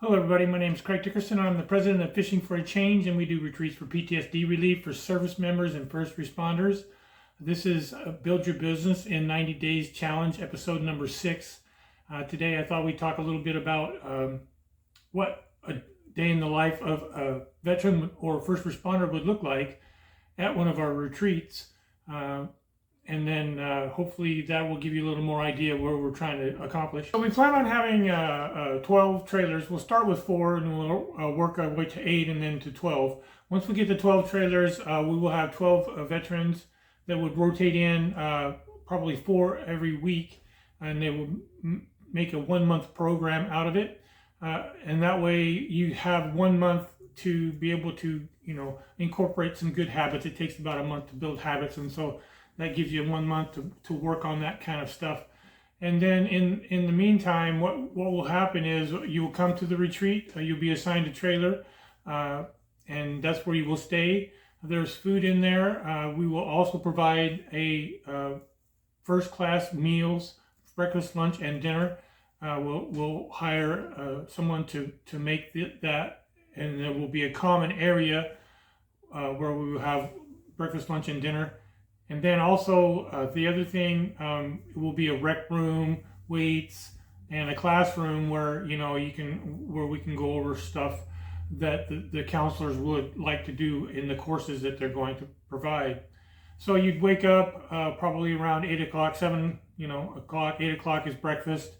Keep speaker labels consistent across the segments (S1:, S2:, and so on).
S1: Hello everybody, my name is Craig Dickerson. I'm the president of Fishing for a Change, and we do retreats for PTSD relief for service members and first responders. This is Build Your Business in 90 Days Challenge, episode number 6. Today I thought we'd talk a little bit about what a day in the life of a veteran or first responder would look like at one of our retreats. And then hopefully that will give you a little more idea where we're trying to accomplish. So we plan on having 12 trailers. We'll start with 4 and we'll work our way to 8 and then to 12. Once we get to 12 trailers, we will have 12 veterans that would rotate in, probably 4 every week, and they will make a 1-month program out of it. And that way you have 1 month to be able to, incorporate some good habits. It takes about a month to build habits, and so that gives you 1 month to work on that kind of stuff. And then in the meantime, what will happen is you will come to the retreat, you'll be assigned a trailer, and that's where you will stay. There's food in there. We will also provide a first-class meals, breakfast, lunch, and dinner. We'll hire someone to make that, and there will be a common area where we will have breakfast, lunch, and dinner. And then also the other thing, it will be a rec room, weights, and a classroom where where we can go over stuff that the counselors would like to do in the courses that they're going to provide. So you'd wake up probably around 8 o'clock, 8 o'clock is breakfast,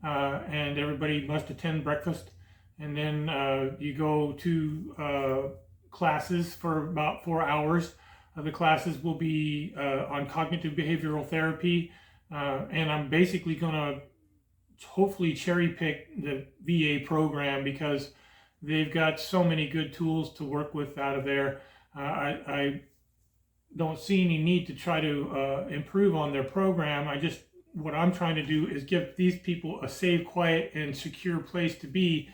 S1: and everybody must attend breakfast. And then you go to classes for about 4 hours. The classes will be on cognitive behavioral therapy, and I'm basically going to hopefully cherry pick the VA program because they've got so many good tools to work with out of there. I don't see any need to try to improve on their program. What I'm trying to do is give these people a safe, quiet, and secure place to be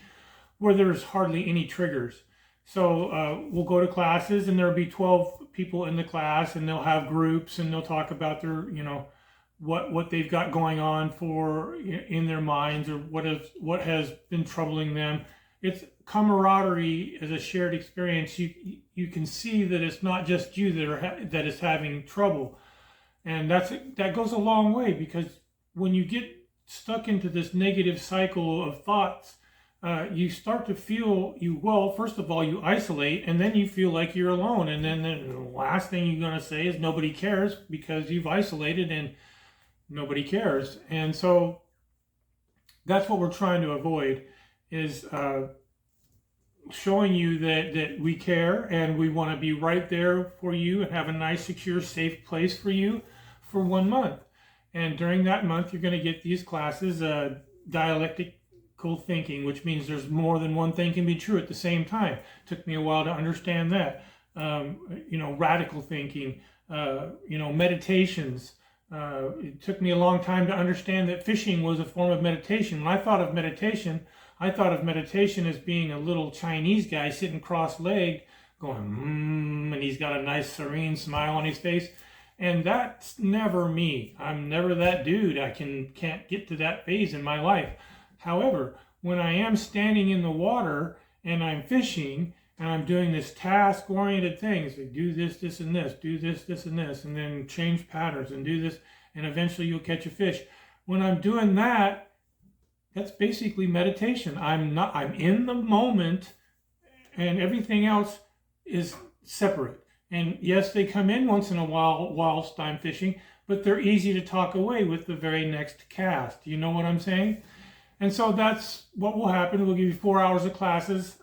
S1: where there's hardly any triggers. So we'll go to classes, and there'll be 12 people in the class, and they'll have groups, and they'll talk about their, what they've got going on in their minds, or what has been troubling them. It's camaraderie as a shared experience. You can see that it's not just you that is having trouble, and that goes a long way, because when you get stuck into this negative cycle of thoughts, you start to feel first of all, you isolate, and then you feel like you're alone. And then the last thing you're going to say is nobody cares, because you've isolated and nobody cares. And so that's what we're trying to avoid, is showing you that we care and we want to be right there for you and have a nice, secure, safe place for you for 1 month. And during that month, you're going to get these classes, dialectical thinking, which means there's more than one thing can be true at the same time. Took me a while to understand that. Radical thinking, meditations. It took me a long time to understand that fishing was a form of meditation. When I thought of meditation as being a little Chinese guy sitting cross-legged going, and he's got a nice serene smile on his face. And that's never me. I'm never that dude. I can't get to that phase in my life. However, when I am standing in the water and I'm fishing and I'm doing this task-oriented things, like do this, this, and this, do this, this, and this, and then change patterns and do this, and eventually you'll catch a fish. When I'm doing that, that's basically meditation. I'm in the moment, and everything else is separate. And yes, they come in once in a while whilst I'm fishing, but they're easy to talk away with the very next cast. You know what I'm saying? And so that's what will happen. We'll give you 4 hours of classes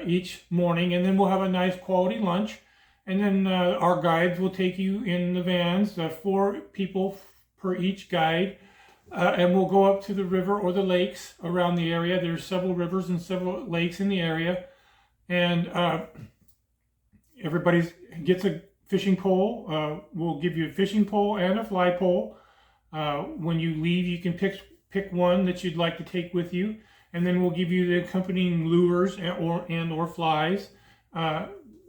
S1: each morning, and then we'll have a nice quality lunch. And then our guides will take you in the vans, 4 people per each guide, and we'll go up to the river or the lakes around the area. There's several rivers and several lakes in the area. And everybody gets a fishing pole. We'll give you a fishing pole and a fly pole. When you leave, you can pick one that you'd like to take with you, and then we'll give you the accompanying lures or flies.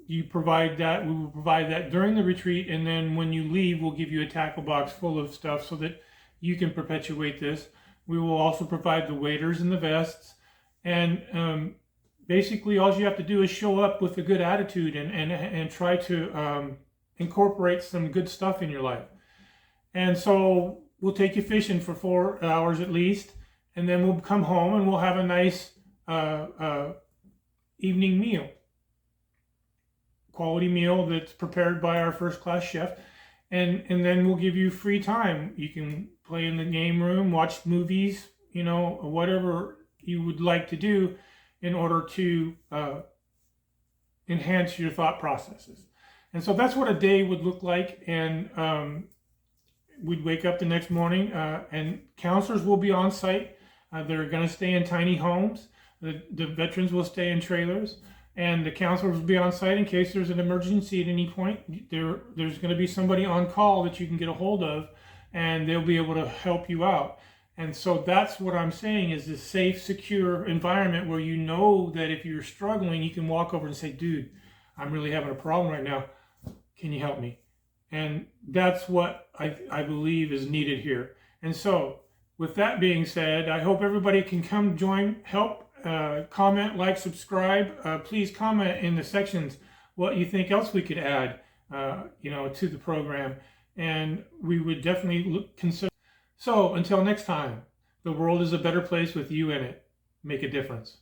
S1: You provide that. We will provide that during the retreat, and then when you leave, we'll give you a tackle box full of stuff so that you can perpetuate this. We will also provide the waders and the vests, And basically, all you have to do is show up with a good attitude and try to incorporate some good stuff in your life. And so we'll take you fishing for 4 hours at least, and then we'll come home and we'll have a nice evening meal, quality meal that's prepared by our first-class chef. And then we'll give you free time. You can play in the game room, watch movies, whatever you would like to do in order to enhance your thought processes. And so that's what a day would look like. And we'd wake up the next morning, and counselors will be on site. They're going to stay in tiny homes. The veterans will stay in trailers. And the counselors will be on site in case there's an emergency at any point. There's going to be somebody on call that you can get a hold of, and they'll be able to help you out. And so that's what I'm saying is this safe, secure environment where you know that if you're struggling, you can walk over and say, dude, I'm really having a problem right now. Can you help me? And that's what I believe is needed here. And so with that being said, I hope everybody can come join, help. Comment, like, subscribe. Please comment in the sections what you think else we could add, to the program, and we would definitely consider. So until next time, the world is a better place with you in it. Make a difference.